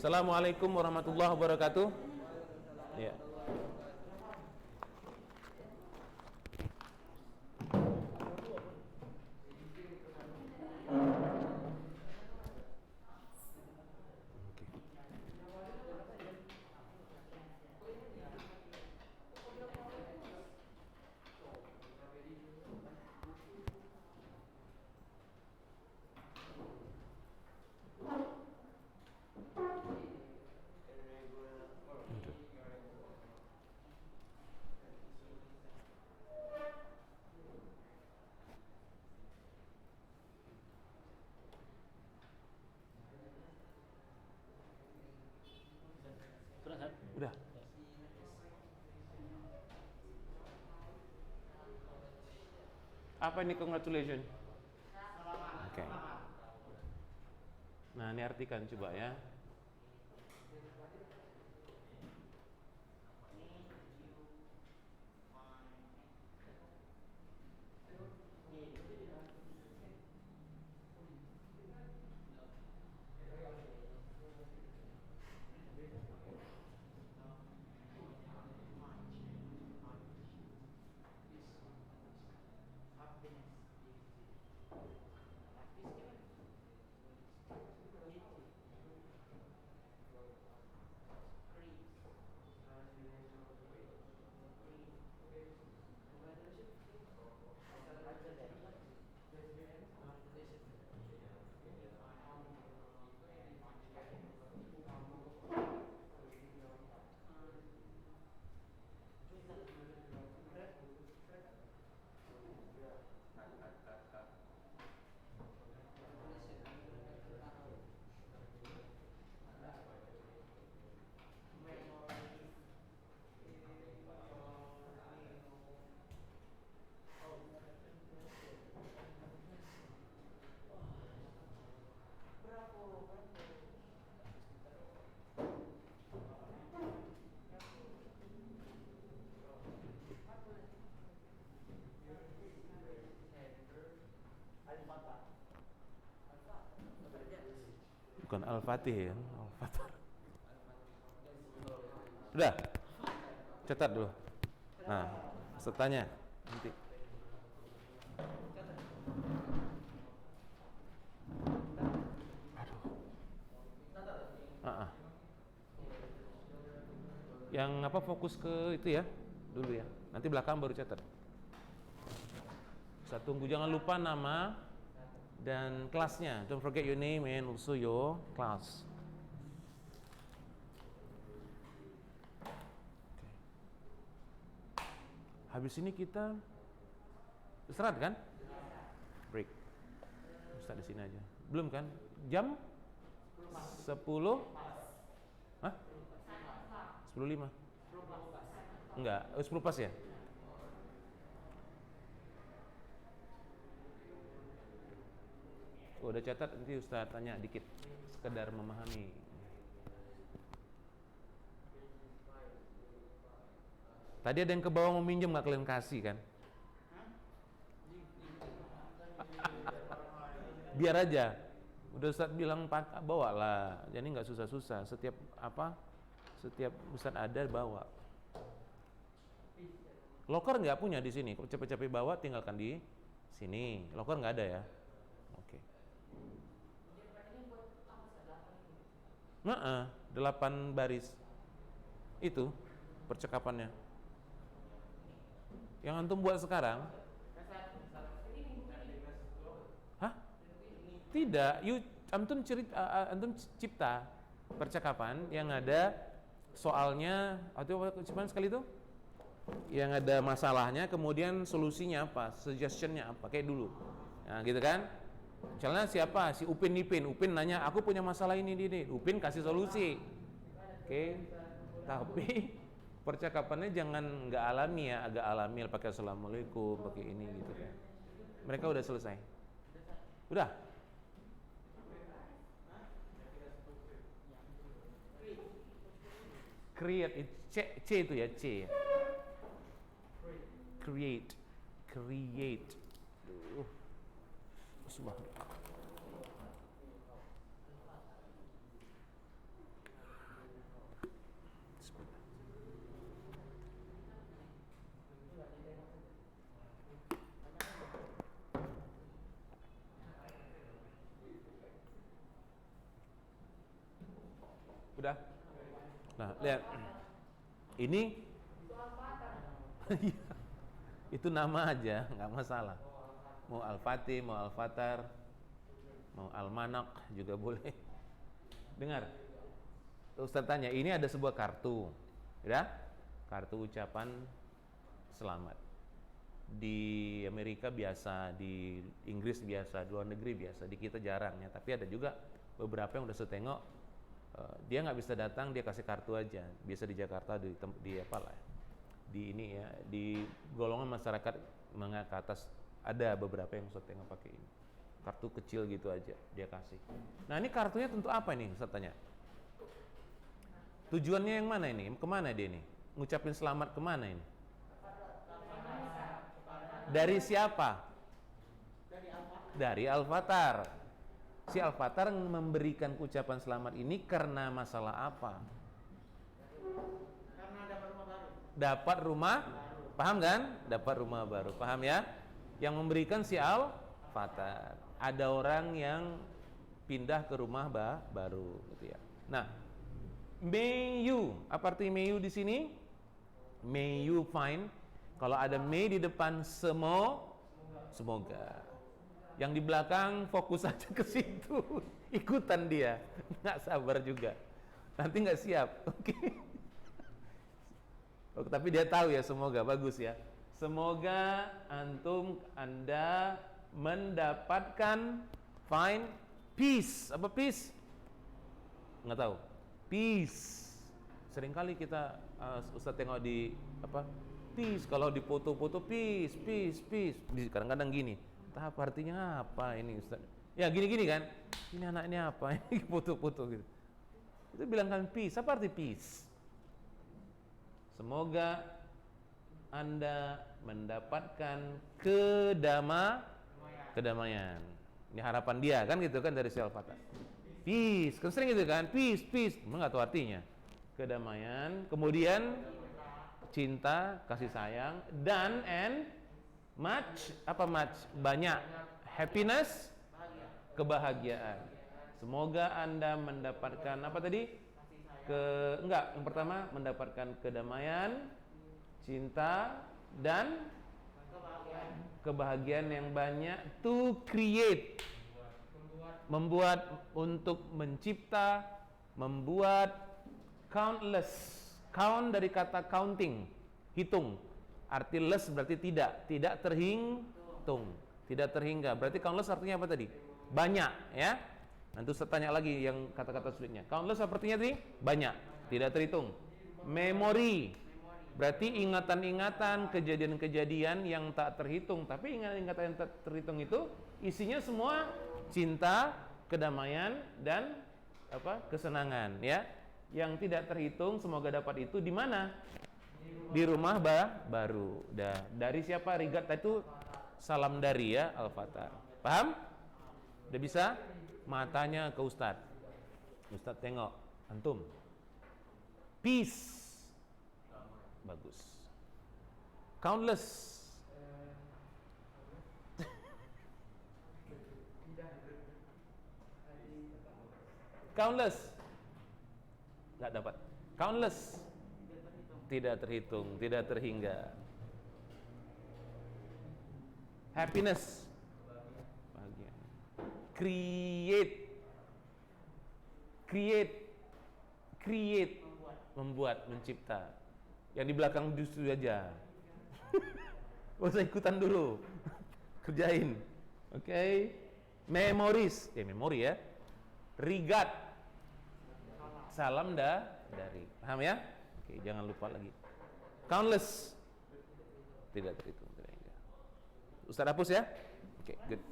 Assalamualaikum warahmatullahi wabarakatuh. Ya. Udah. Apa ini congratulations? Oke. Nah, ini artikan coba ya. Bukan Al-Fatih ya, Al-Fatih. Udah, catat dulu. Nah, pesertanya nanti. Aduh. Yang apa fokus ke itu ya dulu ya. Nanti belakang baru catat. Saya tunggu, jangan lupa nama dan kelasnya. Don't forget your name and also your class. Okay. Habis ini kita istirahat kan? Break. Start di sini aja. Belum kan? Jam 10? Hah? 10.05? Enggak, 10 pas ya? Udah catat, nanti Ustaz tanya dikit, sekedar memahami. Tadi ada yang ke bawah mau minjem, nggak kalian kasih kan? Biar aja. Udah Ustaz bilang bawa lah, jadi nggak susah-susah. Setiap Ustaz ada bawa. Loker nggak punya di sini. Kalau capek-capek bawa, tinggalkan di sini. Loker nggak ada ya? Oke. 8 baris itu percakapannya yang antum buat sekarang. Hah? Tidak, antum cipta percakapan yang ada soalnya atau cuman sekali itu yang ada masalahnya, kemudian solusinya apa, suggestionnya apa, kayak dulu. Nah gitu kan. Misalnya siapa? Si Upin nanya, aku punya masalah ini. Upin kasih solusi. Oke. Tapi percakapannya jangan nggak alami ya, agak alami, pakai assalamualaikum, pakai ini gitu kan. Mereka udah selesai. Udah. Create, C itu ya, C. Create. Subhanallah. Udah? Nah, lihat. Ini itu nama aja, nggak masalah. Mau Al-Fatih, mau Al-Fatar, mau Al-Manak juga boleh. Dengar. Ustaz tanya, ini ada sebuah kartu. Ya? Kartu ucapan selamat. Di Amerika biasa, di Inggris biasa, di luar negeri biasa, di kita jarang ya. Tapi ada juga beberapa yang udah saya tengok, dia nggak bisa datang, dia kasih kartu aja. Biasa di Jakarta di apa lah, di ini ya, di golongan masyarakat menengah ke atas ada beberapa yang saya tengok pakai ini. Kartu kecil gitu aja dia kasih. Nah ini kartunya tentu apa nih? Saya tanya. Tujuannya yang mana ini? Kemana dia ini? Ngucapin selamat kemana ini? Dari siapa? Dari Al-Fatar. Si Al-Fatar memberikan ucapan selamat ini karena masalah apa? Karena dapat rumah baru. Dapat rumah, paham kan? Dapat rumah baru, paham ya? Yang memberikan si Al-Fatar. Ada orang yang pindah ke rumah baru, gitu ya. Nah, may you, apa arti may you di sini? May you find. Kalau ada may di depan semoga. Yang di belakang fokus aja ke situ, ikutan dia, nggak sabar juga, nanti nggak siap, oke? Tapi dia tahu ya, semoga bagus ya. Semoga Anda mendapatkan find peace. Apa peace? Nggak tahu. Peace. Seringkali kita Ustaz tengok di apa? Peace. Kalau di foto-foto peace. Kadang-kadang gini. Apa artinya apa ini Ustaz? Ya gini-gini kan, ini anak ini apa? Ini foto-foto gitu. Itu bilangkan peace. Apa arti peace? Semoga Anda mendapatkan kedamaian. Ini harapan dia kan gitu kan dari Al-Fatah. Peace, kan sering gitu kan? Peace. Emang nggak tahu artinya. Kedamaian, kemudian cinta, kasih sayang, dan much, apa much? Banyak. Happiness, kebahagiaan. Semoga Anda mendapatkan apa tadi? Yang pertama mendapatkan kedamaian, cinta, dan kebahagiaan yang banyak. To create, membuat, untuk mencipta, membuat countless. Count dari kata counting, hitung. Arti less berarti tidak terhitung, tidak terhingga. Berarti countless artinya apa tadi? Banyak, ya. Nanti saya tanya lagi yang kata-kata sulitnya. Countless artinya tadi banyak, tidak terhitung. Memory berarti ingatan-ingatan, kejadian-kejadian yang tak terhitung. Tapi ingatan-ingatan yang tak terhitung itu isinya semua cinta, kedamaian, dan kesenangan, ya. Yang tidak terhitung semoga dapat itu di mana? Di rumah baru. Dari siapa? Rigat itu salam dari ya Al-Fatar. Paham? Udah bisa? Matanya ke Ustadz. Ustadz tengok antum. Peace. Bagus. Countless. Countless. Nggak dapat. Countless. Tidak terhitung, tidak terhingga. Happiness, bahagia. Create, membuat, mencipta. Yang di belakang justru aja. Gak usah ikutan dulu. Kerjain. Oke. Memories, memori ya. Regard, salam dari. Paham ya? Oke, jangan lupa lagi. Countless, tidak terhitung, tidak hingga. Ustaz hapus ya. Oke, good.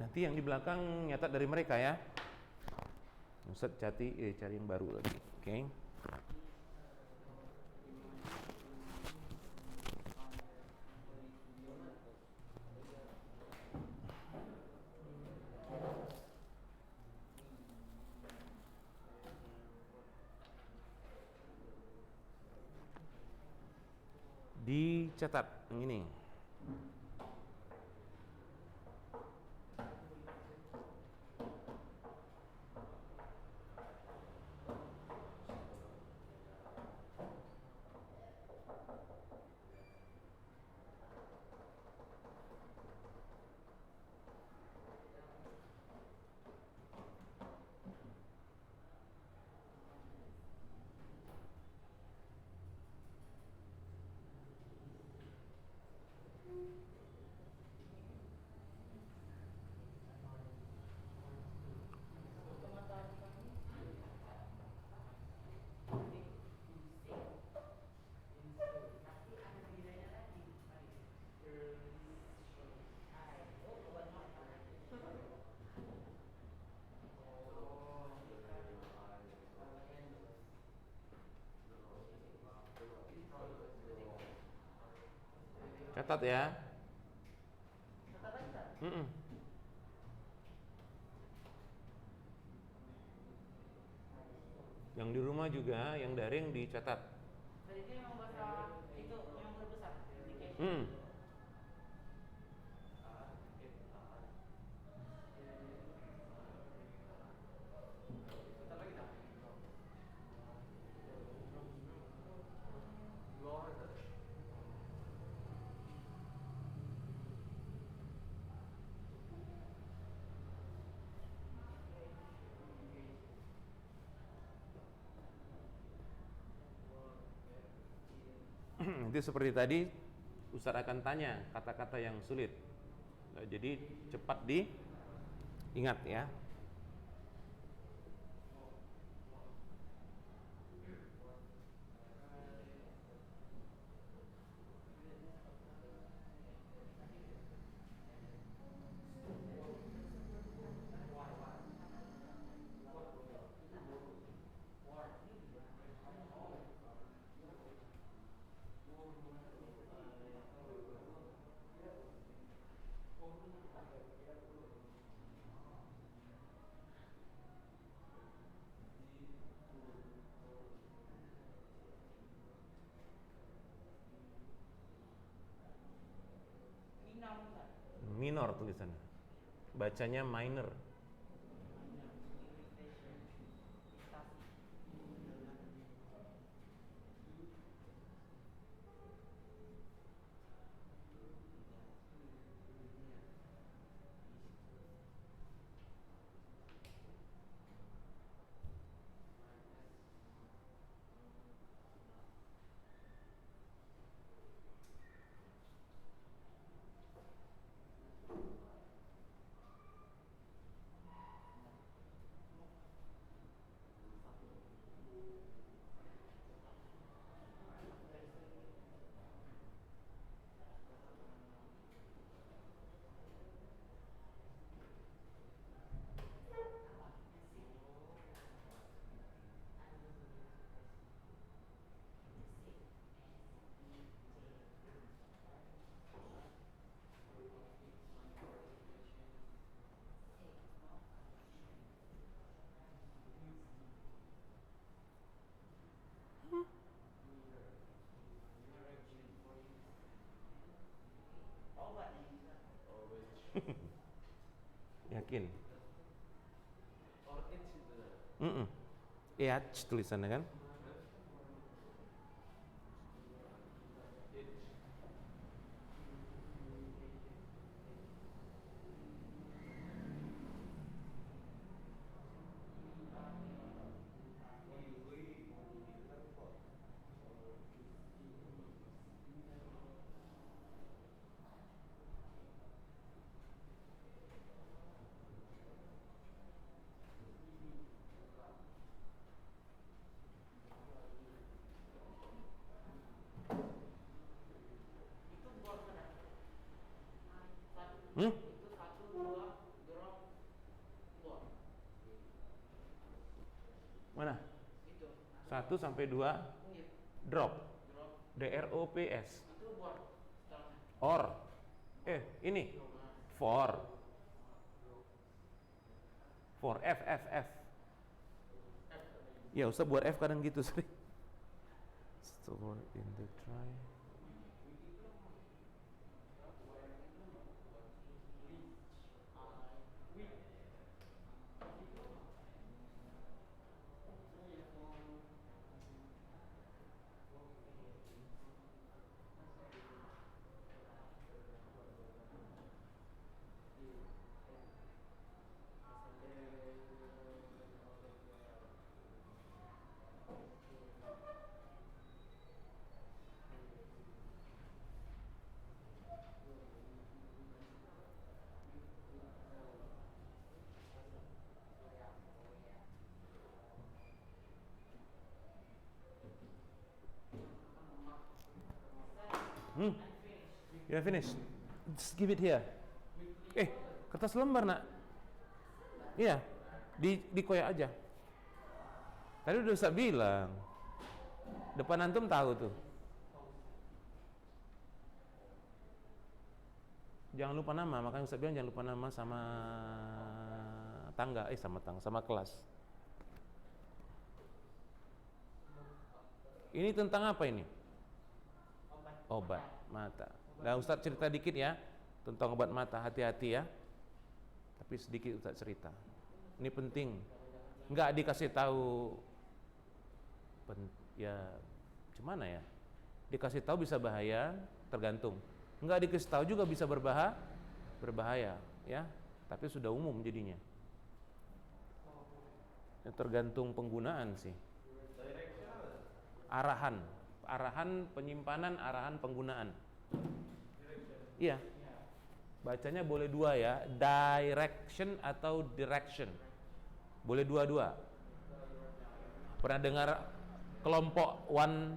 Nanti yang di belakang nyatat dari mereka ya. Ustaz cari yang baru lagi. Oke. dicatat yang ini. Catat ya. Yang di rumah juga, yang daring dicatat. Tadi itu memang bahasa itu memang berbesar. Nanti seperti tadi Ustaz akan tanya kata-kata yang sulit. Nah, jadi cepat diingat ya. Minor tulisannya. Bacanya minor. Yakin? Iya, tulisannya kan? Mana? 1 sampai 2 drop. DROPS. Or. Ini. For. F. Ya, Ustaz buat F kadang gitu sering. Store in the try. Hmm. Ya finish. Just give it here. Kertas lembar nak. Iya, dikoyak aja. Tadi udah saya bilang. Depan antum tahu tuh. Jangan lupa nama, makanya Ustaz bilang jangan lupa nama sama tangga, sama kelas. Ini tentang apa ini? Obat mata. Nah, Ustaz cerita dikit ya tentang obat mata, hati-hati ya. Tapi sedikit Ustaz cerita. Ini penting. Enggak dikasih tahu ya gimana ya? Dikasih tahu bisa bahaya, tergantung. Enggak dikasih tahu juga bisa berbahaya, ya. Tapi sudah umum jadinya. Ya, tergantung penggunaan sih. Arahan penyimpanan, arahan penggunaan. Iya. Bacanya boleh dua ya, direction atau direction. Boleh dua-dua. Pernah dengar kelompok one?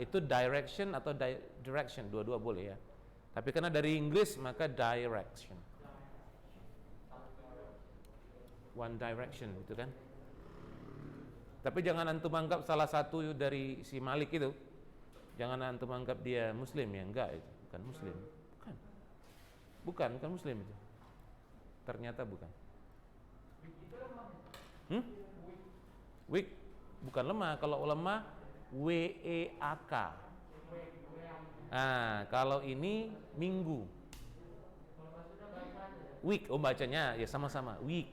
Itu direction atau direction, dua-dua boleh ya. Tapi karena dari Inggris maka direction. One direction gitu kan. Tapi jangan antum anggap salah satu dari si Malik itu. Jangan antum anggap dia muslim ya, enggak itu, bukan muslim. Bukan muslim itu. Ternyata bukan. Weak bukan lemah. Kalau lemah WEAK. Kalau ini minggu. Week, bacanya ya sama-sama week.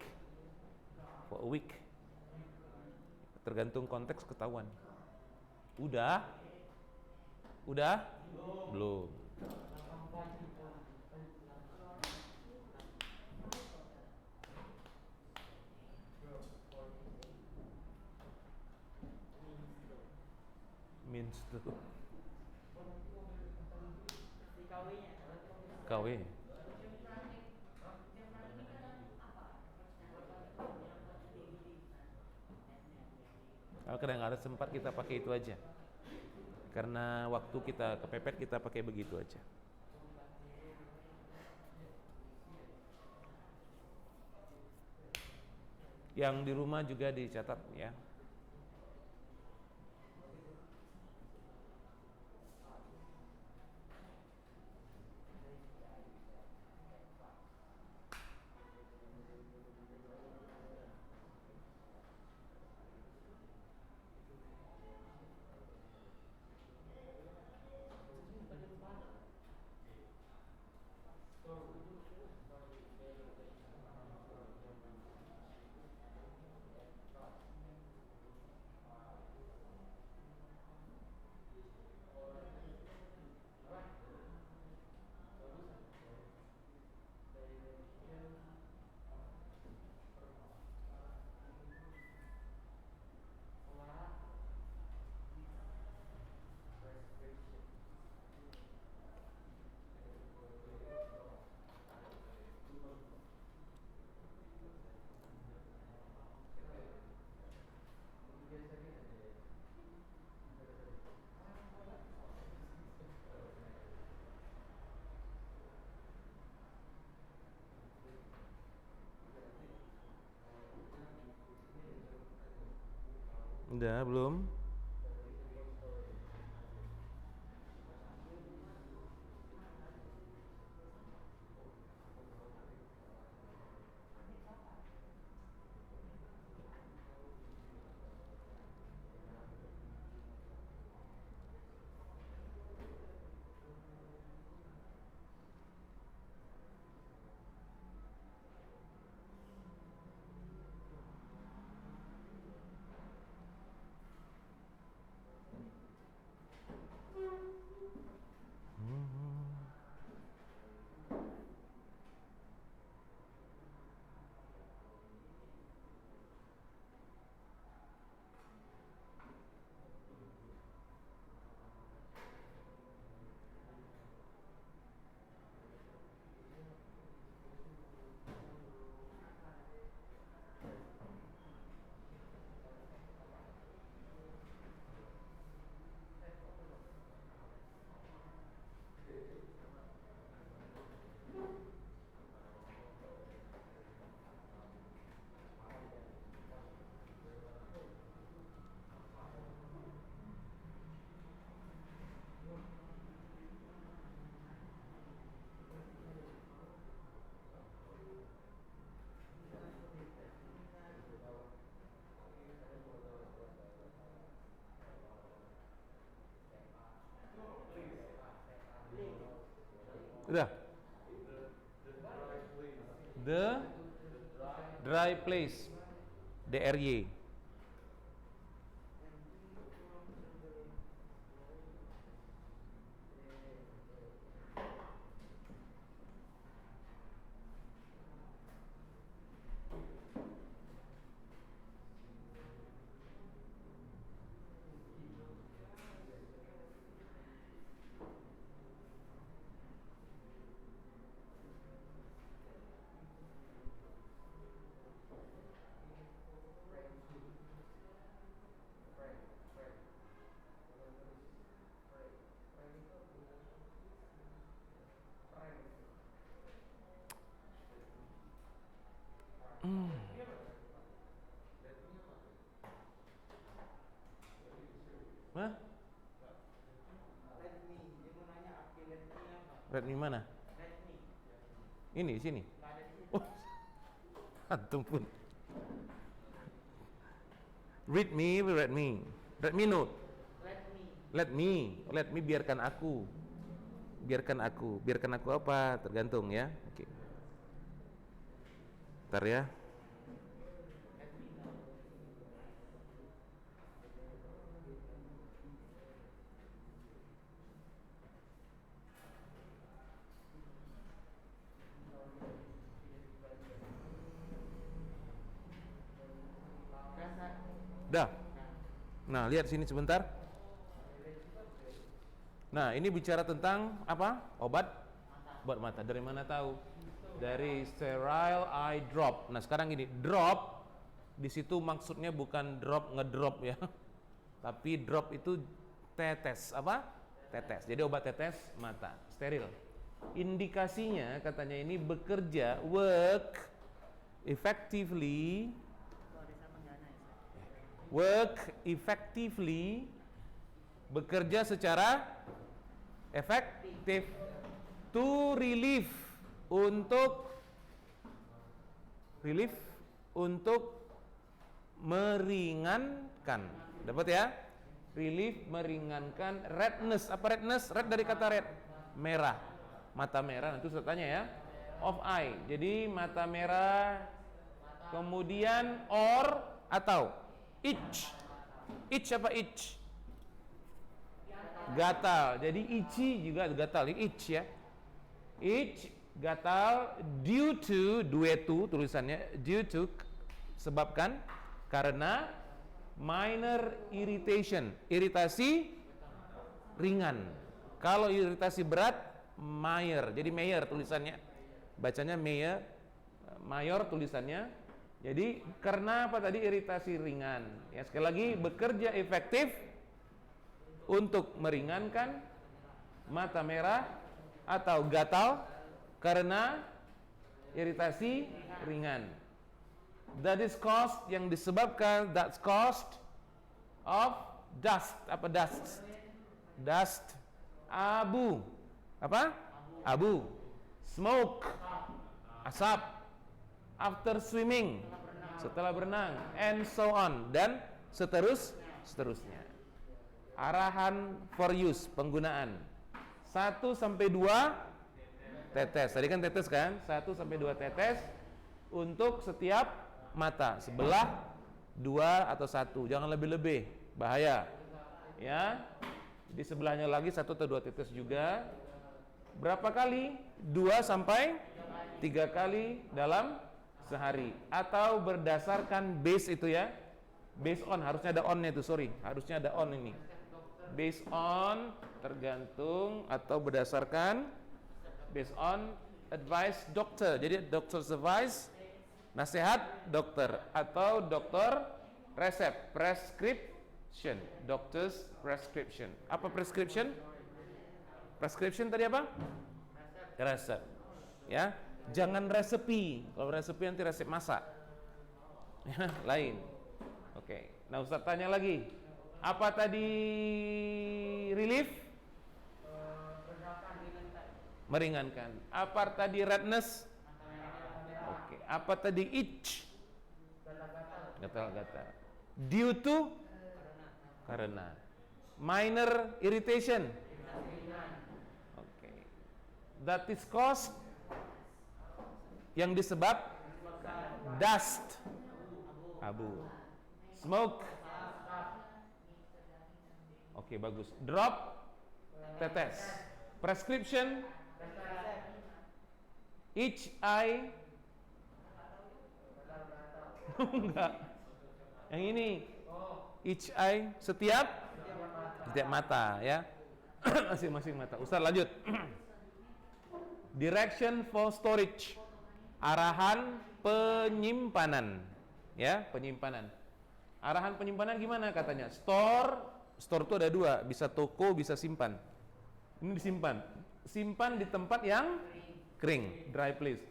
For a week. Tergantung konteks ketahuan. Udah? Belum. Means tuh. KW. Kalau kadang ada sempat kita pakai itu aja. Karena waktu kita kepepet kita pakai begitu aja. Yang di rumah juga dicatat ya. Udah belum? Udah. The dry place. DRY. Hah? Redmi mana? Ini di sini. Oh, antum pun. Redmi. Redmi Note. Let me biarkan aku. Biarkan aku apa? Tergantung ya. Oke. Bentar ya. Dah. Nah, lihat sini sebentar. Nah, ini bicara tentang apa? Obat mata. Dari mana tahu? Dari sterile eye drop. Nah, sekarang ini drop di situ maksudnya bukan drop ngedrop ya. Tapi drop itu tetes, apa? Tetes. Jadi obat tetes mata, steril. Indikasinya katanya ini bekerja work effectively bekerja secara efektif to relief untuk meringankan. Dapat ya? Relief meringankan redness. Apa redness? Red dari kata red, merah. Mata merah, nanti saya tanya ya. Of eye. Jadi mata merah, kemudian or atau itch. Itch apa itch? Gatal. Jadi itchy juga gatal. Itch ya. Itch, gatal, due to tulisannya, due to sebabkan, karena minor irritation, iritasi ringan. Kalau iritasi berat, mayor. Jadi mayor tulisannya. Bacanya mayor tulisannya. Jadi karena apa tadi? Iritasi ringan. Ya, sekali lagi bekerja efektif untuk meringankan mata merah atau gatal karena iritasi ringan. That's caused of dust. Apa dust? Dust. Abu. Apa? Abu. Smoke. Asap. After swimming. Setelah berenang. And so on. Dan seterusnya. Arahan for use, penggunaan. 1 sampai 2 tetes. Tadi kan tetes kan? 1 sampai 2 tetes untuk setiap mata. Sebelah 2 atau 1. Jangan lebih-lebih, bahaya. Ya. Di sebelahnya lagi 1 atau 2 tetes juga. Berapa kali? 2 sampai 3 kali dalam sehari. Atau berdasarkan base itu ya. Based on, harusnya ada on-nya itu, sorry. Harusnya ada on ini. Based on, tergantung atau berdasarkan, based on advice dokter. Jadi doctor's advice, nasihat dokter, atau dokter resep, prescription, doctor's prescription. Apa prescription? Prescription tadi apa? Resep. Ya, jangan resepi. Kalau resepi nanti resep masak. Ya, lain. Oke. Nah, Ustaz tanya lagi. Apa tadi relief? Meringankan. Apa tadi redness? Oke. Apa tadi itch? Gatal-gatal. Due to? Karena. Minor irritation? Oke. That is caused, yang disebab dust, abu. Smoke, oke, bagus. Drop, tetes. Prescription, each eye. Enggak. Yang ini, each eye, setiap mata, ya. Masing-masing mata. Ustaz lanjut. Direction for storage, arahan penyimpanan, ya, penyimpanan. Arahan penyimpanan gimana katanya? Store itu ada dua, bisa toko, bisa simpan. Ini disimpan, simpan di tempat yang kering, dry place.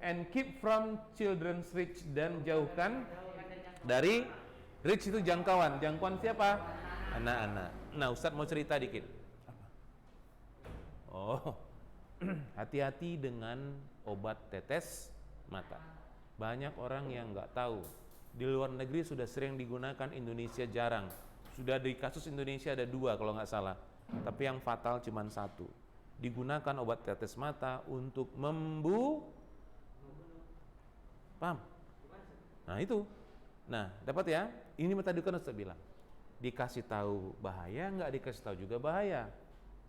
And keep from children's reach, dan jauhkan dari reach itu jangkauan. Jangkauan siapa? Anak-anak. Nah, Ustadz mau cerita dikit. Oh, hati-hati dengan obat tetes mata. Banyak orang yang nggak tahu. Di luar negeri sudah sering digunakan, Indonesia jarang. Sudah di kasus Indonesia ada 2 kalau nggak salah. Tapi yang fatal cuma 1. Digunakan obat tetes mata untuk paham? Nah itu. Nah, dapat ya? Ini tadi kan Ustaz bilang. Dikasih tahu bahaya, nggak dikasih tahu juga bahaya.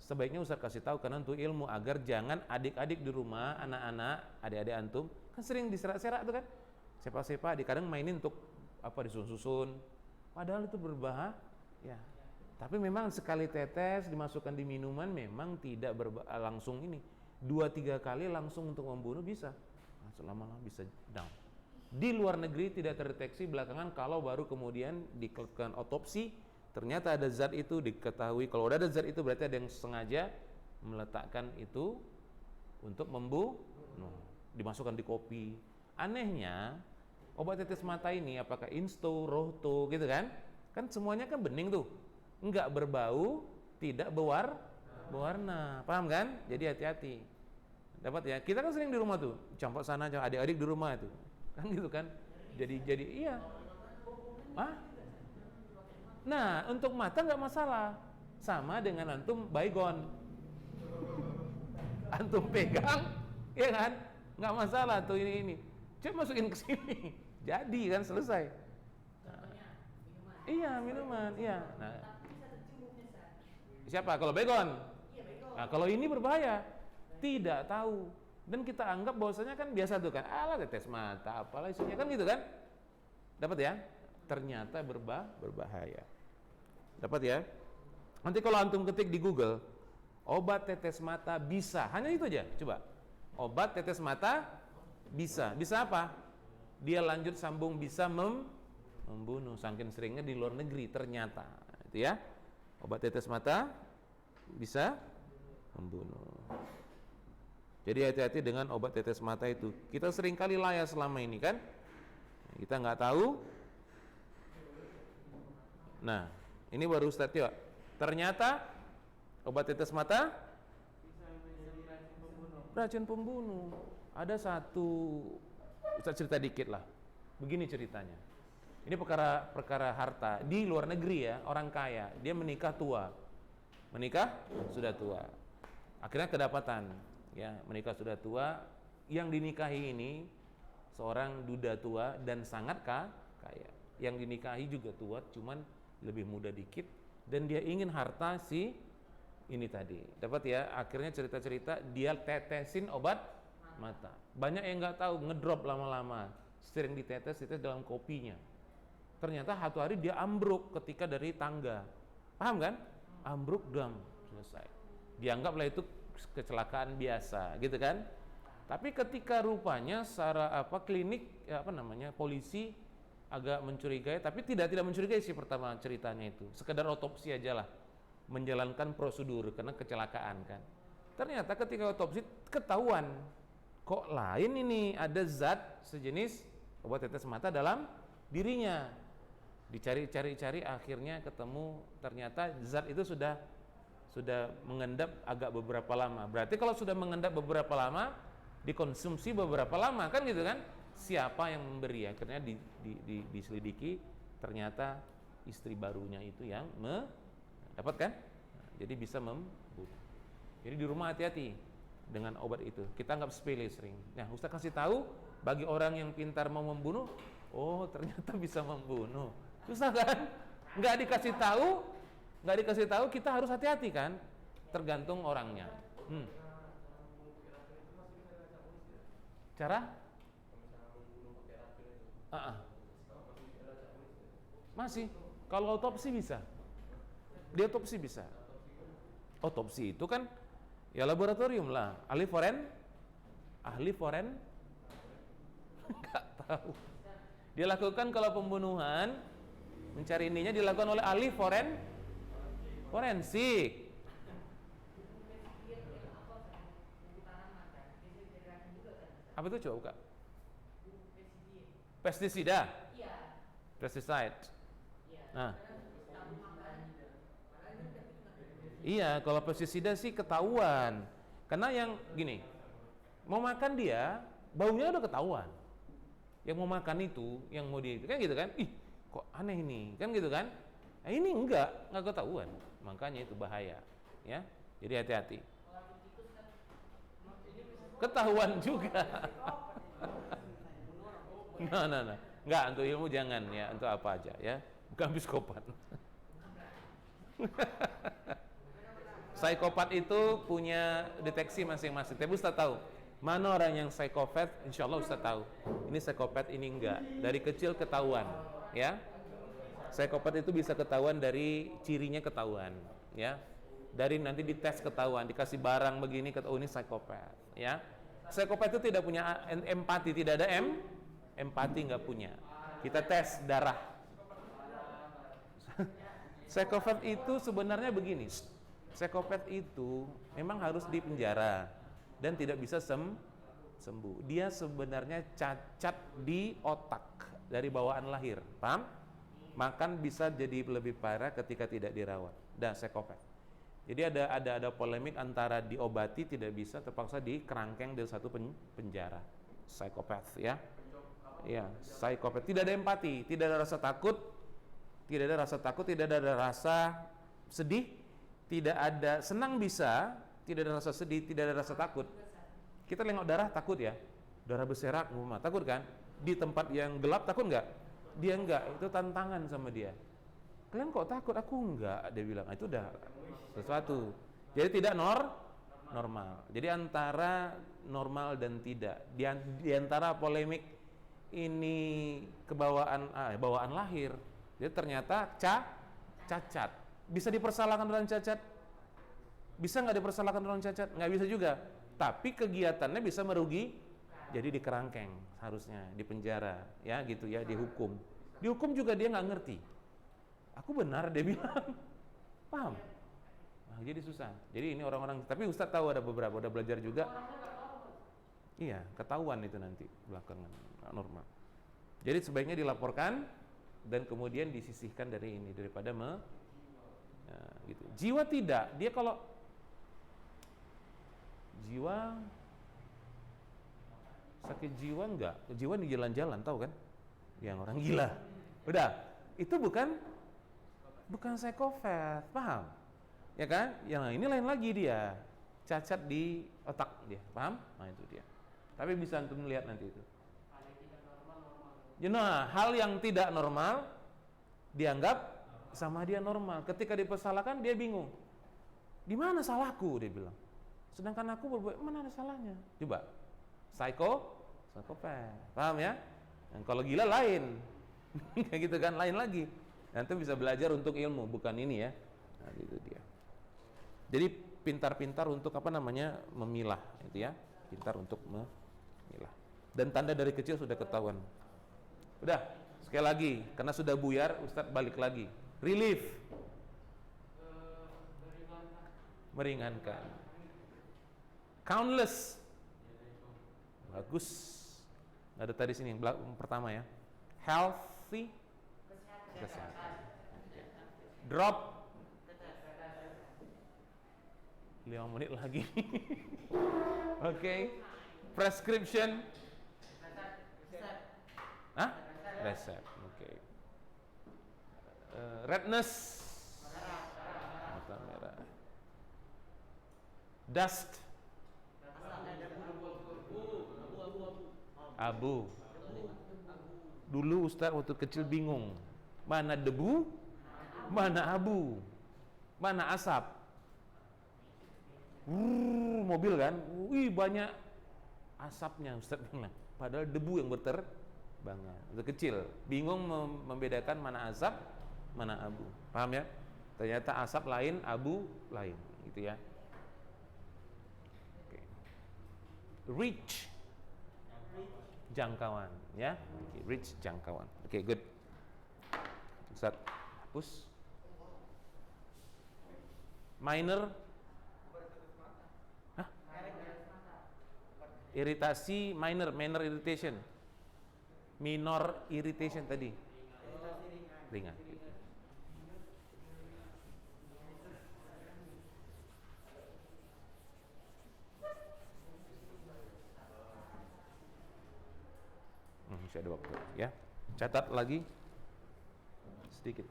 Sebaiknya Ustaz kasih tahu karena untuk ilmu, agar jangan adik-adik di rumah, anak-anak, adik-adik antum kan sering diserak-serak tuh kan. Sepak-sepak, kadang mainin untuk disusun-susun. Padahal itu berbahaya. Ya. Tapi memang sekali tetes dimasukkan di minuman memang tidak langsung ini. 2-3 kali langsung untuk membunuh bisa. Lama-lama bisa down. Di luar negeri tidak terdeteksi, belakangan kalau baru kemudian dilakukan otopsi ternyata ada zat itu, diketahui kalau ada zat itu berarti ada yang sengaja meletakkan itu untuk membunuh, dimasukkan di kopi. Anehnya obat tetes mata ini apakah Insto, Rohto gitu kan semuanya kan bening tuh, enggak berbau, tidak berwarna, paham kan? Jadi hati-hati. Dapat ya? Kita kan sering di rumah tuh, campak sana, adik-adik di rumah itu, kan gitu kan? Jadi iya. Nah, untuk mata nggak masalah, sama dengan antum baygon, antum pegang, ya kan? Nggak masalah tuh ini. Coba masukin ke sini, jadi kan selesai. Iya, minuman, iya. Nah, siapa? Kalau baygon? Nah, kalau ini berbahaya, tidak tahu, dan kita anggap bahwasanya kan biasa tuh kan, tetes mata, apalah isinya kan gitu kan? Dapat ya? Ternyata berbahaya. Dapat ya? Nanti kalau antum ketik di Google, obat tetes mata bisa, hanya itu aja, coba. Obat tetes mata bisa apa? Dia lanjut sambung bisa membunuh, saking seringnya di luar negeri ternyata, itu ya. Obat tetes mata bisa membunuh. Jadi hati-hati dengan obat tetes mata itu. Kita sering kali layar selama ini kan, kita nggak tahu. Nah, ini baru Ustadz ya. Ternyata obat tetes mata racun pembunuh. Ada satu, Ustadz cerita dikit lah. Begini ceritanya. Ini perkara harta di luar negeri ya, orang kaya, dia menikah sudah tua. Akhirnya kedapatan, ya, menikah sudah tua, yang dinikahi ini seorang duda tua dan sangat kaya. Yang dinikahi juga tua, cuman lebih muda dikit, dan dia ingin harta si ini tadi. Dapat ya, akhirnya cerita-cerita dia tetesin obat mata. Banyak yang nggak tahu, ngedrop lama-lama, sering ditetes dalam kopinya. Ternyata satu hari dia ambruk ketika dari tangga, paham kan? Ambruk, dam, selesai. Dianggaplah itu kecelakaan biasa, gitu kan? Tapi ketika rupanya secara klinik, polisi agak mencurigai, tapi tidak mencurigai sih pertama ceritanya itu, sekedar otopsi aja lah, menjalankan prosedur karena kecelakaan kan. Ternyata ketika otopsi ketahuan, kok lain ini, ada zat sejenis obat tetes mata dalam dirinya. Dicari-cari, akhirnya ketemu, ternyata zat itu sudah mengendap agak beberapa lama. Berarti kalau sudah mengendap beberapa lama, dikonsumsi beberapa lama kan gitu kan? Siapa yang memberi? Akhirnya diselidiki, ternyata istri barunya itu yang dapat kan? Jadi bisa membunuh. Jadi di rumah hati-hati. dengan obat itu. Kita anggap sepele sering. Nah, Ustaz kasih tahu bagi orang yang pintar mau membunuh, oh ternyata bisa membunuh. Susah kan? Nggak dikasih tahu, kita harus hati-hati kan? Tergantung orangnya. Cara? Masih. Kalau otopsi bisa. Dia otopsi bisa. Otopsi itu kan ya laboratorium lah. Ahli foren nggak tahu. Dia lakukan kalau pembunuhan, mencari ininya dilakukan oleh ahli forensik. Apa itu coba buka? Pestisida. Pesticide. Nah. Iya, kalau pestisida sih ketahuan. Karena yang gini, mau makan dia, baunya udah ketahuan. Yang mau makan itu, yang mau di kan gitu kan? Ih, kok aneh ini, kan gitu kan? Nah, ini enggak ketahuan. Makanya itu bahaya, ya. Jadi hati-hati. Ketahuan juga. Nah. Enggak, untuk ilmu jangan ya, untuk apa aja ya. Bukan psikopat. Psikopat itu punya deteksi masing-masing. Tapi Ustaz tahu mana orang yang psikopat, insya Allah Ustaz tahu. Ini psikopat, ini enggak. Dari kecil ketahuan, ya. Psikopat itu bisa ketahuan dari cirinya ketahuan, ya. Dari nanti dites ketahuan, dikasih barang begini ketahuan ini psikopat, ya. Psikopat itu tidak punya empati, tidak ada empati nggak punya. Kita tes darah. Psikopat itu sebenarnya begini. Psikopat itu memang harus dipenjara dan tidak bisa sembuh. Dia sebenarnya cacat di otak dari bawaan lahir, paham? Makan bisa jadi lebih parah ketika tidak dirawat. Dan psikopat. Jadi ada polemik antara diobati tidak bisa, terpaksa dikerangkeng di satu penjara. Psikopat, ya. Ya, psikopat. Tidak ada empati, tidak ada rasa takut, tidak ada rasa sedih, tidak ada senang bisa, tidak ada rasa sedih, tidak ada rasa takut. Kita nengok darah takut ya, darah berserak, takut kan? Di tempat yang gelap takut nggak? Dia enggak, itu tantangan sama dia. Kalian kok takut? Aku enggak, dia bilang. Itu udah sesuatu. Jadi tidak normal. Jadi antara normal dan tidak, di antara polemik ini bawaan lahir. Jadi ternyata cacat. Bisa dipersalahkan orang cacat? Bisa nggak dipersalahkan orang cacat? Nggak bisa juga. Tapi kegiatannya bisa merugi, jadi dikerangkeng harusnya, dipenjara, ya gitu ya, dihukum. Dihukum juga dia nggak ngerti. Aku benar dia bilang, paham? Nah, jadi susah. Jadi ini orang-orang. Tapi Ustaz tahu ada beberapa, udah belajar juga. Iya, ketahuan itu nanti belakangan normal. Jadi sebaiknya dilaporkan dan kemudian disisihkan dari ini daripada gitu. Jiwa tidak, dia kalau jiwa sakit jiwa enggak, jiwa di jalan-jalan tahu kan? Yang orang gila. Udah, itu bukan psikopat, paham? Ya kan? Yang ini lain lagi dia. Cacat di otak dia, paham? Nah, itu dia. Tapi bisa untuk melihat nanti itu. Nah, hal yang tidak normal dianggap sama dia normal. Ketika dipersalahkan dia bingung. Di mana salahku dia bilang. Sedangkan aku berbuat, mana ada salahnya? Coba. Psikopat. Paham ya? Dan kalau gila lain. Kayak gitu kan, lain lagi. Nanti bisa belajar untuk ilmu, bukan ini ya. Nah, itu dia. Jadi pintar-pintar untuk memilah itu ya. Pintar untuk memilah. Dan tanda dari kecil sudah ketahuan. Udah, sekali lagi, karena sudah buyar, Ustadz balik lagi. Relief, meringankan. Countless, bagus. Ada tadi sini yang pertama ya. Healthy, kesehatan. Drop, 5 menit lagi. Oke. Prescription, resep, oke. Redness, mata merah. Dust, Abu. Dulu Ustaz waktu kecil bingung, mana debu, mana abu, mana asap. Mobil kan, wih banyak asapnya Ustaz bilang. Padahal debu yang berterbangan. Waktu kecil bingung membedakan mana asap, mana abu. Paham ya? Ternyata asap lain, abu lain, gitu ya. Okay. Reach, jangkauan, ya. Okay, reach, jangkauan. Oke, good. Ustaz, hapus. Minor, iritasi, minor irritation. Minor irritation tadi. Ringan. Masih ada waktu ya. Catat lagi sedikit.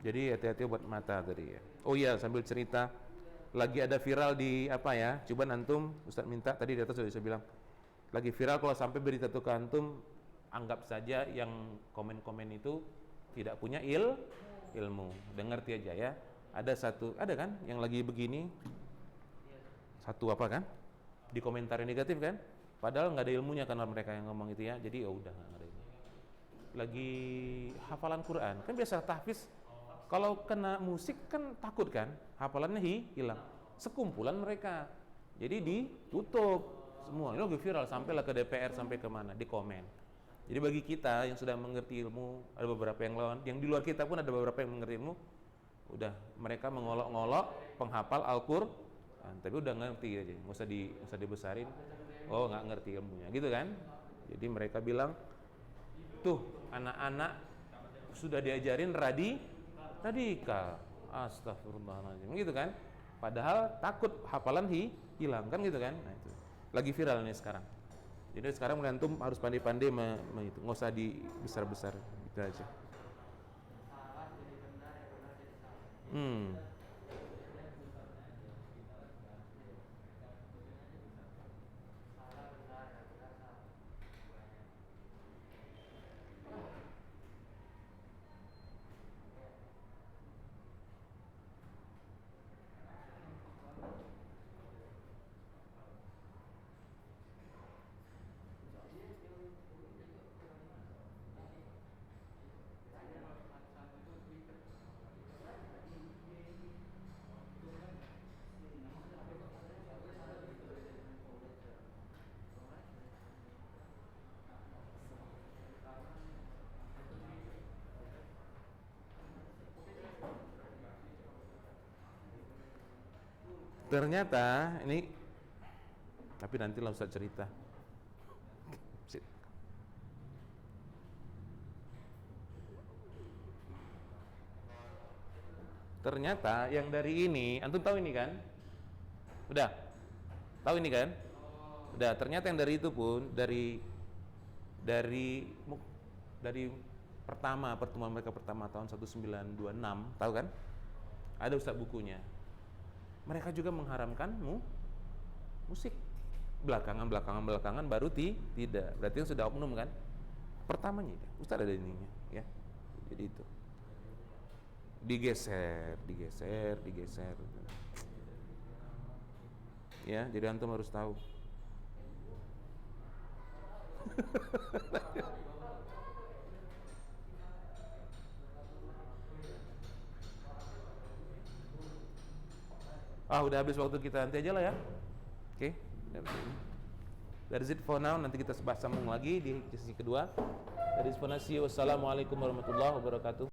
Jadi hati-hati buat mata tadi ya. Oh iya, sambil cerita, lagi ada viral di apa ya? Coba antum, Ustaz minta tadi di atas sudah saya bilang. Lagi viral, kalau sampai berita itu ke antum, anggap saja yang komen-komen itu tidak punya ilmu. Dengar aja ya. Ada kan yang lagi begini? Satu apa kan? Di komentar yang negatif kan, padahal nggak ada ilmunya karena mereka yang ngomong itu ya, jadi ya udah nggak ada ilmu. Lagi hafalan Quran kan biasa tahfiz, kalau kena musik kan takut kan, hafalannya hilang. Sekumpulan mereka, jadi ditutup semua. Ini lagi viral, sampailah ke DPR, sampai kemana, di komen. Jadi bagi kita yang sudah mengerti ilmu, ada beberapa yang lawan, yang di luar kita pun ada beberapa yang mengerti ilmu, udah mereka mengolok-ngolok penghafal Al-Qur'an. Tapi udah ngerti aja, nggak usah dibesarin. Oh nggak ngerti ilmunya, gitu kan? Jadi mereka bilang, tuh anak-anak sudah diajarin radikal. Astagfirullahaladzim, gitu kan? Padahal takut hafalan hilang kan, gitu kan? Nah itu lagi viral nih sekarang. Jadi sekarang antum harus pandai-pandai itu, nggak usah dibesar-besar, gitu aja. Ternyata ini, tapi nanti lah Ustaz cerita. Ternyata yang dari ini, antum tahu ini kan? Udah tahu ini kan? Udah. Ternyata yang dari itu pun dari pertemuan mereka pertama tahun 1926, tahu kan? Ada Ustaz bukunya. Mereka juga mengharamkan musik. Belakangan baru tidak. Berarti yang sudah oknum kan? Pertamanya Ustaz ada ininya ya. Jadi itu digeser. Ya, jadi antum harus tahu. Udah habis waktu kita, nanti aja lah ya. Oke. That's it for now. Nanti kita sambung lagi di sesi kedua. Dari Wassalamualaikum warahmatullahi wabarakatuh.